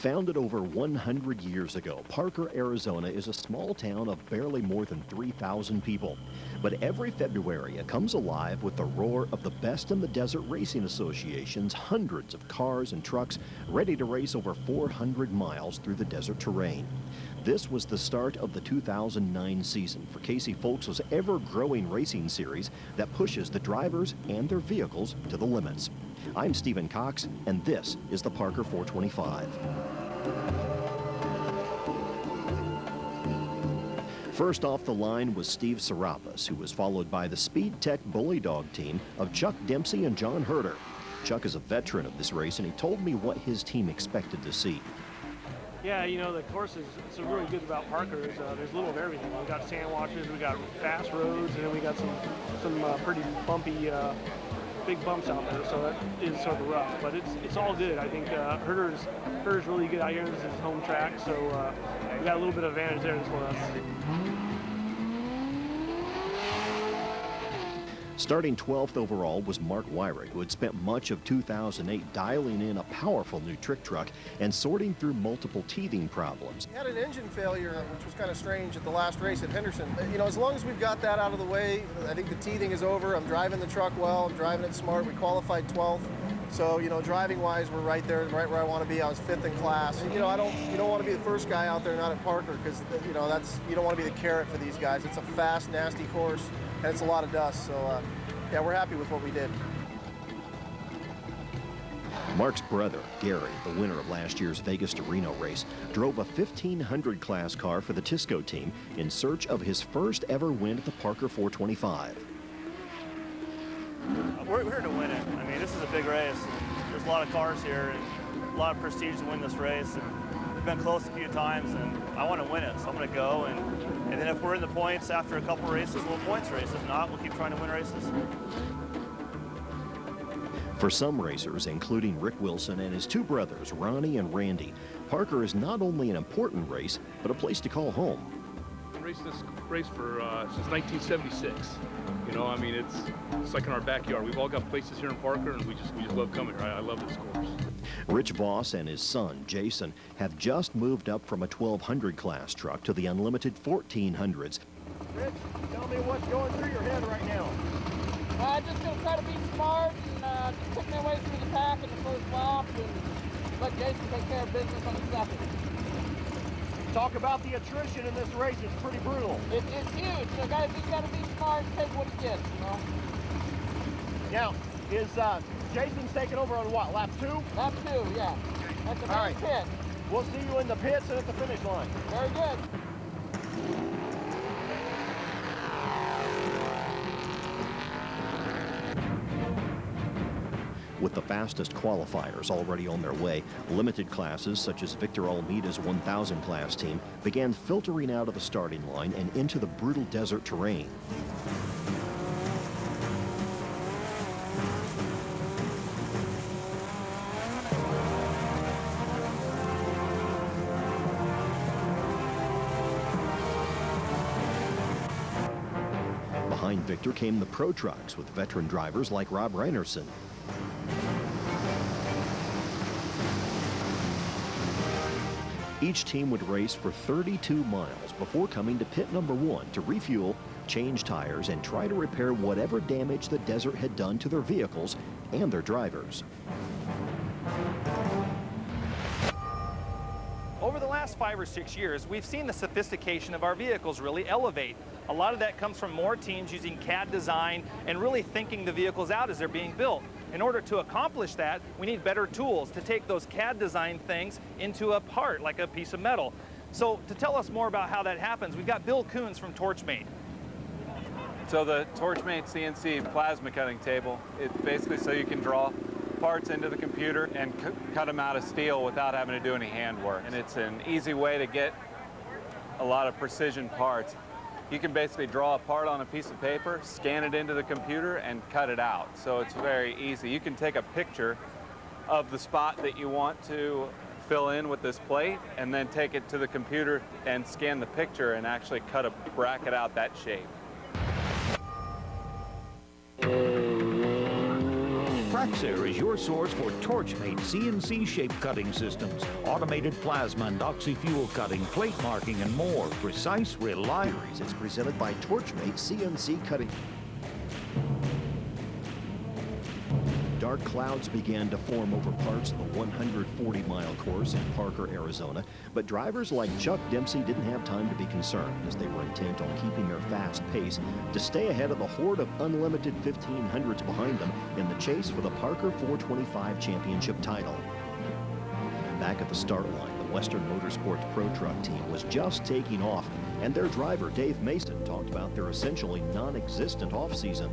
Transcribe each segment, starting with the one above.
Founded over 100 years ago, Parker, Arizona is a small town of barely more than 3,000 people. But every February it comes alive with the roar of the Best in the Desert Racing Association's hundreds of cars and trucks ready to race over 400 miles through the desert terrain. This was the start of the 2009 season for Casey Folks' ever-growing racing series that pushes the drivers and their vehicles to the limits. I'm Stephen Cox, and this is the Parker 425. First off the line was Steve Serapis, who was followed by the Speed Tech Bully Dog team of Chuck Dempsey and John Herder. Chuck is a veteran of this race, and he told me what his team expected to see. Yeah, you know, the course is it's really good about Parker is there's a little of everything. We've got sand washes, we got fast roads, and then we got some pretty bumpy, big bumps out there. So that is sort of rough, but it's all good. I think Herder's really good out here. This is his home track, so we got a little bit of advantage there for us. Starting 12th overall was Mark Wyrick, who had spent much of 2008 dialing in a powerful new trick truck and sorting through multiple teething problems. He had an engine failure, which was kind of strange at the last race at Henderson. You know, as long as we've got that out of the way, I think the teething is over. I'm driving the truck well, I'm driving it smart. We qualified 12th. So, you know, driving-wise, we're right there, right where I want to be. I was 5th in class. You know, you don't want to be the first guy out there not at Parker because, you know, you don't want to be the carrot for these guys. It's a fast, nasty course, and it's a lot of dust. So, yeah, we're happy with what we did. Mark's brother, Gary, the winner of last year's Vegas to Reno race, drove a 1500 class car for the Tisco team in search of his first ever win at the Parker 425. We're here to win it. I mean, this is a big race. There's a lot of cars here and a lot of prestige to win this race. And we've been close a few times, and I want to win it, so I'm going to go. And then if we're in the points after a couple races, we'll points race. If not, we'll keep trying to win races. For some racers, including Rick Wilson and his two brothers, Ronnie and Randy, Parker is not only an important race, but a place to call home. I've raced this race for since 1976. You know, I mean, it's like in our backyard. We've all got places here in Parker, and we just love coming here. I love this course. Rich Voss and his son, Jason, have just moved up from a 1200 class truck to the unlimited 1400s. Rich, tell me what's going through your head right now. I'm just going to try to be smart and just pick my way through the pack in the first lap and let Jason take care of business on the second. Talk about the attrition in this race. It's pretty brutal. It's huge. So guys, you got to be smart and take what he gets, you know. Now, is Jason's taking over on what, lap 2? Lap 2, yeah. That's the main pit. We'll see you in the pits and at the finish line. Very good. With the fastest qualifiers already on their way, limited classes such as Victor Almeida's 1000 class team began filtering out of the starting line and into the brutal desert terrain. Behind Victor came the pro trucks with veteran drivers like Rob Reinerson. Each team would race for 32 miles before coming to pit number 1 to refuel, change tires, and try to repair whatever damage the desert had done to their vehicles and their drivers. Over the last 5 or 6 years, we've seen the sophistication of our vehicles really elevate. A lot of that comes from more teams using CAD design and really thinking the vehicles out as they're being built. In order to accomplish that, we need better tools to take those CAD design things into a part, like a piece of metal. So to tell us more about how that happens, we've got Bill Coons from Torchmate. So the Torchmate CNC plasma cutting table, it's basically so you can draw parts into the computer and cut them out of steel without having to do any hand work. And it's an easy way to get a lot of precision parts. You can basically draw a part on a piece of paper, scan it into the computer, and cut it out. So it's very easy. You can take a picture of the spot that you want to fill in with this plate, and then take it to the computer and scan the picture and actually cut a bracket out that shape. Praxair is your source for Torchmate CNC shape cutting systems, automated plasma and oxy-fuel cutting, plate marking, and more. Precise, reliable. It's presented by Torchmate CNC Cutting. Dark clouds began to form over parts of the 140-mile course in Parker, Arizona, but drivers like Chuck Dempsey didn't have time to be concerned as they were intent on keeping their fast pace to stay ahead of the horde of unlimited 1500s behind them in the chase for the Parker 425 championship title. Back at the start line, the Western Motorsports Pro Truck team was just taking off, and their driver, Dave Mason, talked about their essentially non-existent offseason.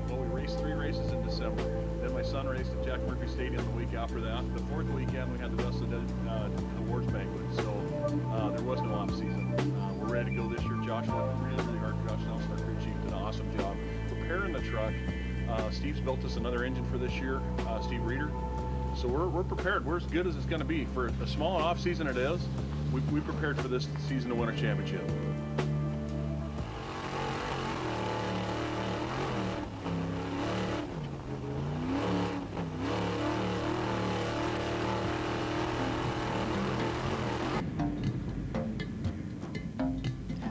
Well, we raced 3 races in December. Then my son raced at Jack Murphy Stadium the week after that. The 4th weekend, we had the rest of the awards banquet, so there was no off-season. We're ready to go this year. Josh worked really hard. Josh Nelson, our crew chief, did an awesome job preparing the truck. Steve's built us another engine for this year, Steve Reeder. So we're prepared. We're as good as it's going to be. For a small off-season it is, we prepared for this season to win a championship.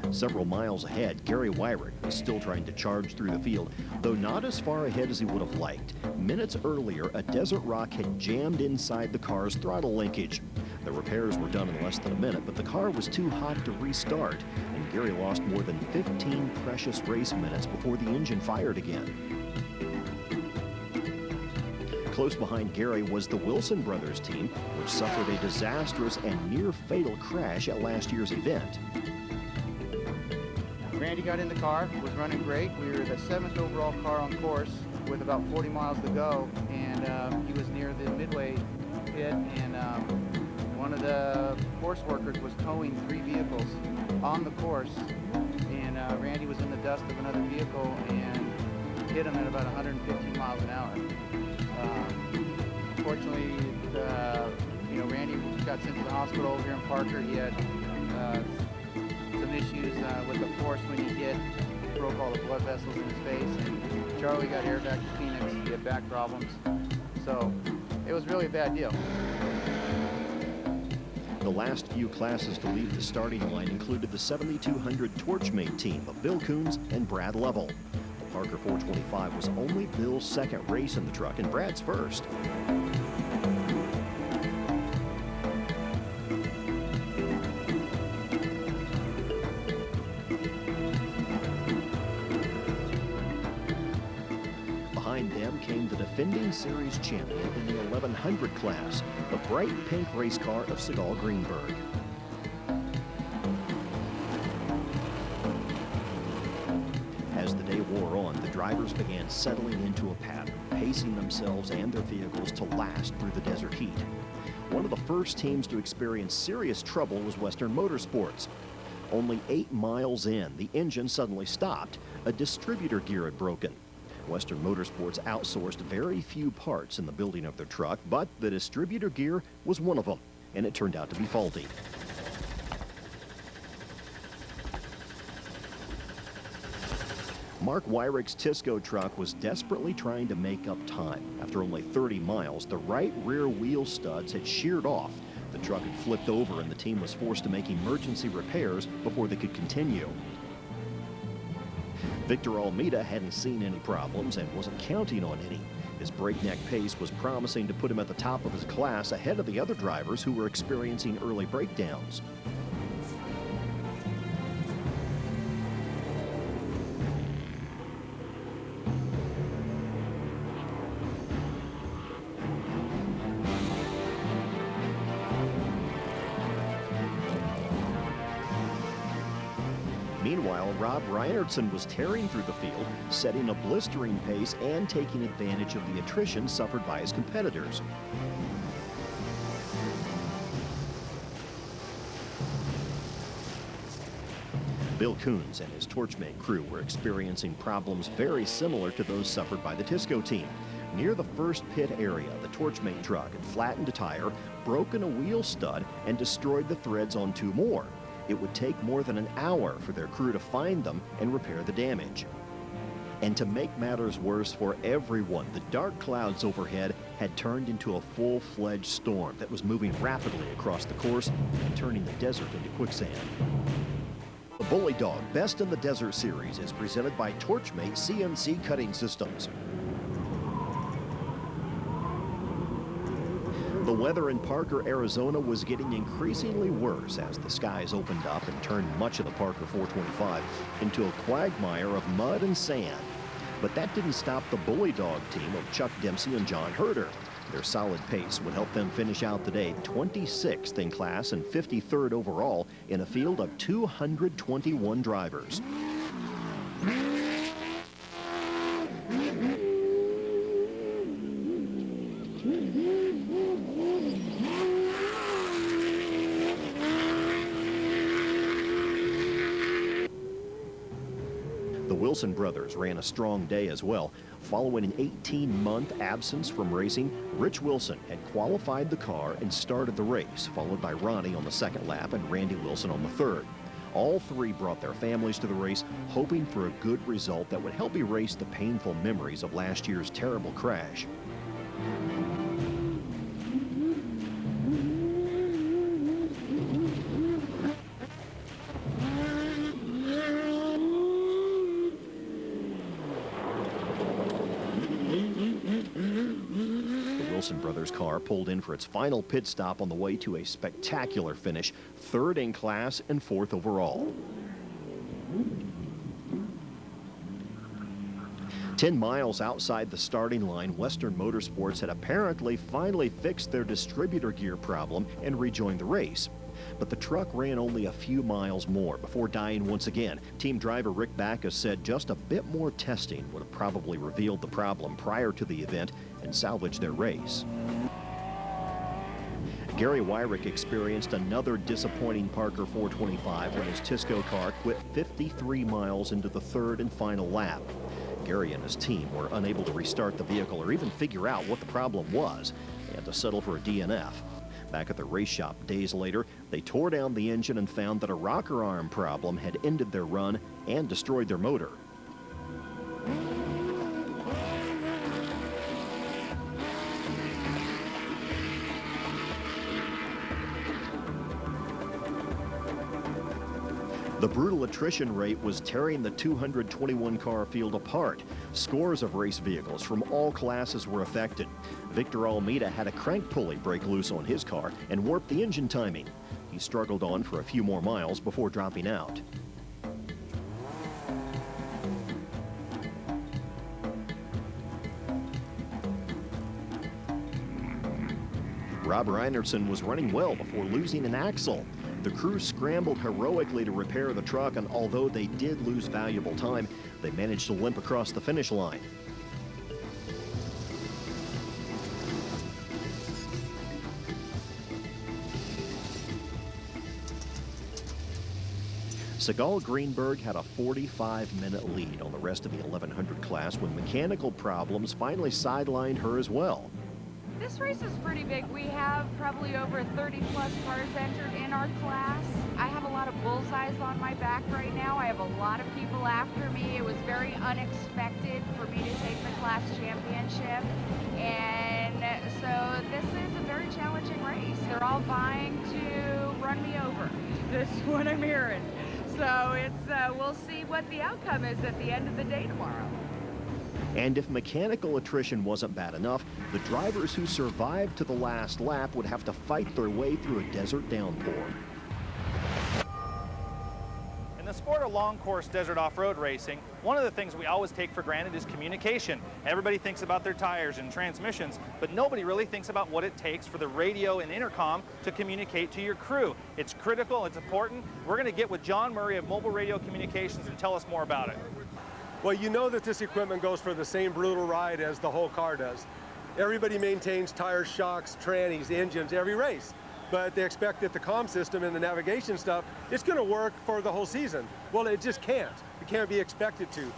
Several miles ahead, Gary Wyrick was still trying to charge through the field, though not as far ahead as he would have liked. Minutes earlier, a desert rock had jammed inside the car's throttle linkage. The repairs were done in less than a minute, but the car was too hot to restart, and Gary lost more than 15 precious race minutes before the engine fired again. Close behind Gary was the Wilson Brothers team, which suffered a disastrous and near-fatal crash at last year's event. Randy got in the car, was running great. We were the 7th overall car on course with about 40 miles to go, and he was near the midway pit, and one of the course workers was towing 3 vehicles on the course, and Randy was in the dust of another vehicle and hit him at about 115 miles an hour. Unfortunately, Randy got sent to the hospital here in Parker. He had some issues with the force when he hit, broke all the blood vessels in his face, and Charlie got air back to Phoenix. He had back problems, so it was really a bad deal. The last few classes to leave the starting line included the 7200 Torchmate team of Bill Coons and Brad Lovell. The Parker 425 was only Bill's second race in the truck and Brad's first. Behind them came the defending series champion in the 1100 class, the bright pink race car of Segal Greenberg. As the day wore on, the drivers began settling into a pattern, pacing themselves and their vehicles to last through the desert heat. One of the first teams to experience serious trouble was Western Motorsports. Only 8 miles in, the engine suddenly stopped. A distributor gear had broken. Western Motorsports outsourced very few parts in the building of their truck, but the distributor gear was one of them, and it turned out to be faulty. Mark Wyrick's Tisco truck was desperately trying to make up time. After only 30 miles, the right rear wheel studs had sheared off. The truck had flipped over, and the team was forced to make emergency repairs before they could continue. Victor Almeida hadn't seen any problems and wasn't counting on any. His breakneck pace was promising to put him at the top of his class ahead of the other drivers who were experiencing early breakdowns. Meanwhile, Rob Reinertsen was tearing through the field, setting a blistering pace and taking advantage of the attrition suffered by his competitors. Bill Coons and his Torchmate crew were experiencing problems very similar to those suffered by the Tisco team. Near the first pit area, the Torchmate truck had flattened a tire, broken a wheel stud, and destroyed the threads on 2 more. It would take more than an hour for their crew to find them and repair the damage. And to make matters worse for everyone, the dark clouds overhead had turned into a full-fledged storm that was moving rapidly across the course and turning the desert into quicksand. The Bully Dog Best in the Desert Series is presented by Torchmate CNC Cutting Systems. The weather in Parker, Arizona was getting increasingly worse as the skies opened up and turned much of the Parker 425 into a quagmire of mud and sand. But that didn't stop the Bully Dog team of Chuck Dempsey and John Herder. Their solid pace would help them finish out the day 26th in class and 53rd overall in a field of 221 drivers. The Wilson brothers ran a strong day as well. Following an 18-month absence from racing, Rich Wilson had qualified the car and started the race, followed by Ronnie on the second lap and Randy Wilson on the third. All three brought their families to the race, hoping for a good result that would help erase the painful memories of last year's terrible crash. Wilson brothers' car pulled in for its final pit stop on the way to a spectacular finish, third in class and fourth overall. 10 miles outside the starting line, Western Motorsports had apparently finally fixed their distributor gear problem and rejoined the race. But the truck ran only a few miles more before dying once again. Team driver Rick Backus said just a bit more testing would have probably revealed the problem prior to the event and salvaged their race. Gary Wyrick experienced another disappointing Parker 425 when his Tisco car quit 53 miles into the third and final lap. Gary and his team were unable to restart the vehicle or even figure out what the problem was. They had to settle for a DNF. Back at the race shop days later, they tore down the engine and found that a rocker arm problem had ended their run and destroyed their motor. The brutal attrition rate was tearing the 221-car field apart. Scores of race vehicles from all classes were affected. Victor Almeida had a crank pulley break loose on his car and warped the engine timing. He struggled on for a few more miles before dropping out. Rob Reinertsen was running well before losing an axle. The crew scrambled heroically to repair the truck, and although they did lose valuable time, they managed to limp across the finish line. Segal Greenberg had a 45-minute lead on the rest of the 1100 class when mechanical problems finally sidelined her as well. This race is pretty big. We have probably over 30-plus cars entered in our class. I have a lot of bullseyes on my back right now. I have a lot of people after me. It was very unexpected for me to take the class championship. And so this is a very challenging race. They're all vying to run me over. This is what I'm hearing. So it's we'll see what the outcome is at the end of the day tomorrow. And if mechanical attrition wasn't bad enough, the drivers who survived to the last lap would have to fight their way through a desert downpour. In the sport of long course desert off-road racing, one of the things we always take for granted is communication. Everybody thinks about their tires and transmissions, but nobody really thinks about what it takes for the radio and intercom to communicate to your crew. It's critical, it's important. We're going to get with John Murray of Mobile Radio Communications and tell us more about it. Well, you know that this equipment goes for the same brutal ride as the whole car does. Everybody maintains tires, shocks, trannies, engines every race, but they expect that the comm system and the navigation stuff, it's going to work for the whole season. Well, it just can't. It can't be expected to.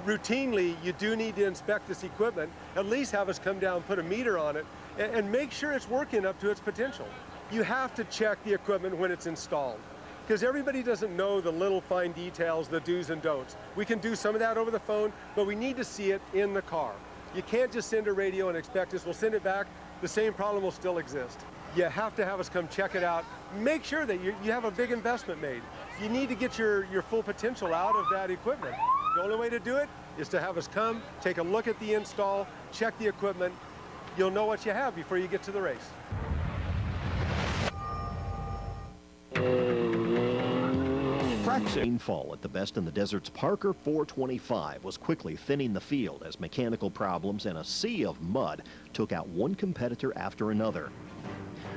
Routinely, you do need to inspect this equipment, at least have us come down, put a meter on it, and make sure it's working up to its potential. You have to check the equipment when it's installed. because everybody doesn't know the little fine details, the do's and don'ts. We can do some of that over the phone, but we need to see it in the car. You can't just send a radio and expect us, we'll send it back, the same problem will still exist. You have to have us come check it out. Make sure that you have a big investment made. You need to get your full potential out of that equipment. The only way to do it is to have us come, take a look at the install, check the equipment. You'll know what you have before you get to the race. Rainfall at the Best in the Desert's Parker 425 was quickly thinning the field as mechanical problems and a sea of mud took out one competitor after another.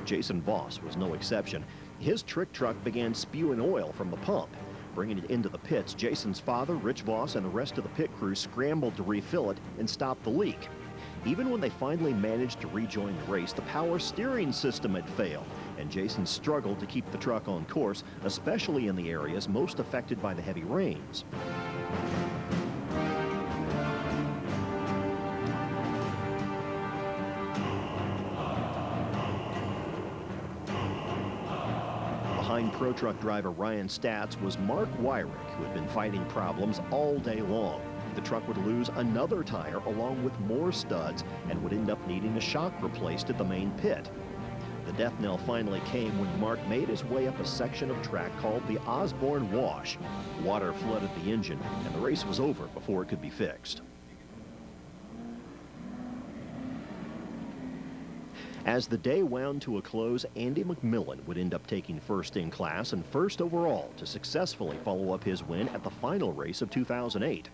Jason Voss was no exception. His trick truck began spewing oil from the pump. Bringing it into the pits, Jason's father, Rich Voss, and the rest of the pit crew scrambled to refill it and stop the leak. Even when they finally managed to rejoin the race, the power steering system had failed, and Jason struggled to keep the truck on course, especially in the areas most affected by the heavy rains. Behind Pro Truck driver Ryan Statz was Mark Wyrick, who had been fighting problems all day long. The truck would lose another tire along with more studs and would end up needing a shock replaced at the main pit. The death knell finally came when Mark made his way up a section of track called the Osborne Wash. Water flooded the engine, and the race was over before it could be fixed. As the day wound to a close, Andy McMillan would end up taking first in class and first overall to successfully follow up his win at the final race of 2008.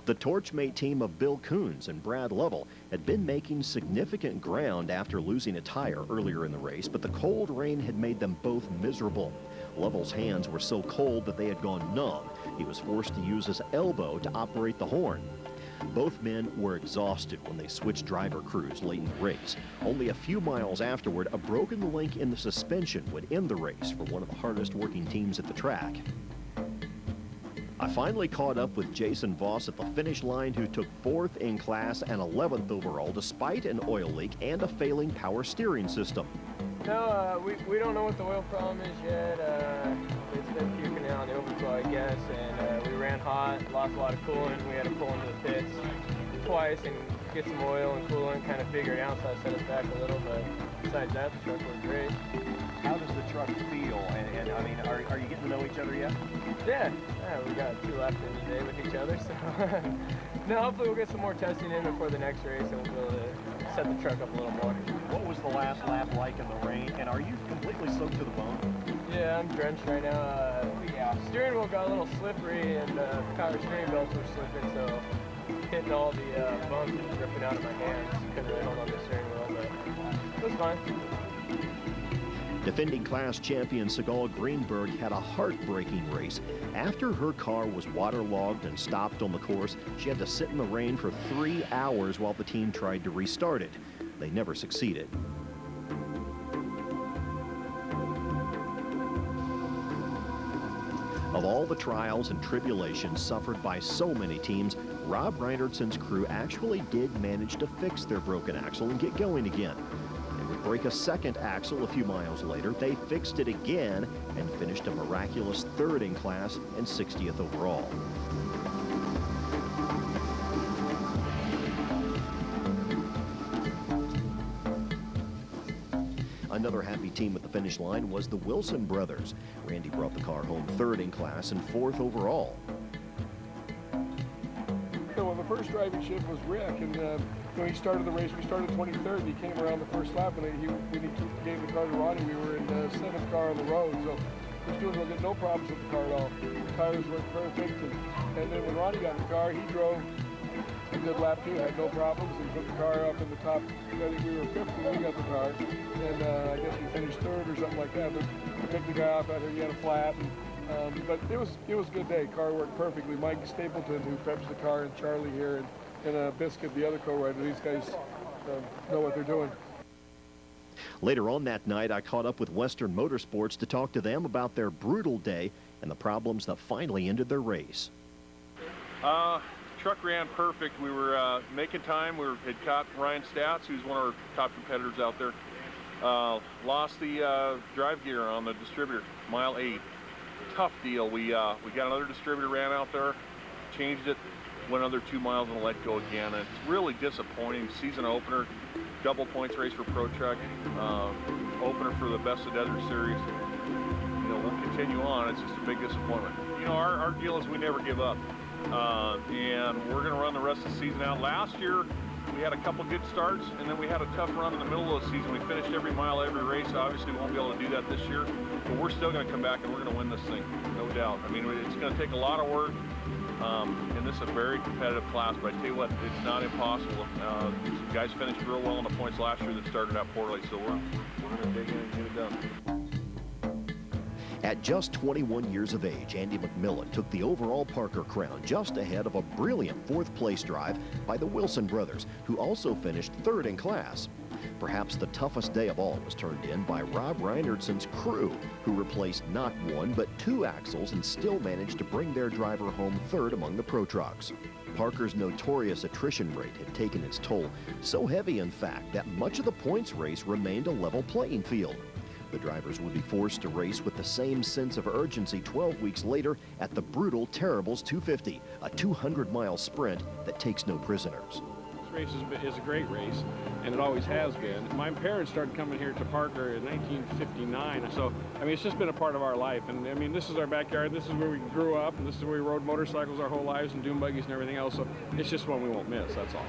The Torchmate team of Bill Coons and Brad Lovell had been making significant ground after losing a tire earlier in the race, but the cold rain had made them both miserable. Lovell's hands were so cold that they had gone numb. He was forced to use his elbow to operate the horn. Both men were exhausted when they switched driver crews late in the race. Only a few miles afterward, a broken link in the suspension would end the race for one of the hardest working teams at the track. I finally caught up with Jason Voss at the finish line, who took 4th in class and 11th overall despite an oil leak and a failing power steering system. No, we don't know what the oil problem is yet. It's been puking out the overflow, I guess, and we ran hot, lost a lot of coolant. We had to pull into the pits twice and get some oil and coolant, kind of figure it out, so I set us back a little, but besides that, the truck worked great. How does the truck feel? And I mean, are you getting to know each other yet? Yeah, we got 2 laps in today with each other, so no, hopefully we'll get some more testing in before the next race and we'll be able to set the truck up a little more. What was the last lap like in the rain, and are you completely soaked to the bone? Yeah, I'm drenched right now. Yeah, steering wheel got a little slippery and the power steering belts were slipping, so hitting all the bumps and dripping out of my hands. Couldn't really hold on the steering wheel, but it was fine. Defending class champion Segal Greenberg had a heartbreaking race. After her car was waterlogged and stopped on the course, she had to sit in the rain for 3 hours while the team tried to restart it. They never succeeded. Of all the trials and tribulations suffered by so many teams, Rob Reinertson's crew actually did manage to fix their broken axle and get going again. Break a second axle a few miles later. They fixed it again and finished a miraculous 3rd in class and 60th overall. Another happy team at the finish line was the Wilson brothers. Randy brought the car home 3rd in class and 4th overall. Well, the first driving shift was Rick, and when he started the race, we started 23rd. He came around the first lap, and when he gave the car to Ronnie, we were in the 7th car on the road. So we're doing we'll get no problems with the car at all. The tires were perfect, and then when Ronnie got in the car, he drove a good lap too, had no problems, and put the car up in the top. I think we were 5th when we got the car, and I guess we finished 3rd or something like that. But we picked the guy up out here, he had a flat. But it was a good day. Car worked perfectly. Mike Stapleton, who preps the car, and Charlie here, and Biscuit, the other co-rider. These guys know what they're doing. Later on that night, I caught up with Western Motorsports to talk to them about their brutal day and the problems that finally ended their race. Truck ran perfect. We were making time. We had caught Ryan Statz, who's one of our top competitors out there. Lost the drive gear on the distributor, mile 8. Tough deal. We got another distributor ran out there, changed it, went another 2 miles and let go again. And it's really disappointing. Season opener, double points race for Pro Truck, opener for the Best of Desert Series. You know, we'll continue on. It's just a big disappointment. You know, our deal is we never give up, and we're going to run the rest of the season out. Last year, we had a couple good starts, and then we had a tough run in the middle of the season. We finished every mile, every race. Obviously, we won't be able to do that this year, but we're still going to come back and we're going to win this thing, no doubt. I mean, it's going to take a lot of work, and this is a very competitive class, but I tell you what, it's not impossible. Some guys finished real well in the points last year that started out poorly, so we're going to dig in and get it done. At just 21 years of age, Andy McMillan took the overall Parker crown just ahead of a brilliant fourth-place drive by the Wilson brothers, who also finished third in class. Perhaps the toughest day of all was turned in by Rob Reinertson's crew, who replaced not one but 2 axles and still managed to bring their driver home third among the Pro Trucks. Parker's notorious attrition rate had taken its toll, so heavy in fact that much of the points race remained a level playing field. The drivers would be forced to race with the same sense of urgency 12 weeks later at the brutal Terribles 250, a 200-mile sprint that takes no prisoners. This race is a great race, and it always has been. My parents started coming here to Parker in 1959, so I mean, it's just been a part of our life. And I mean, this is our backyard, this is where we grew up, and this is where we rode motorcycles our whole lives and dune buggies and everything else, so it's just one we won't miss, that's all.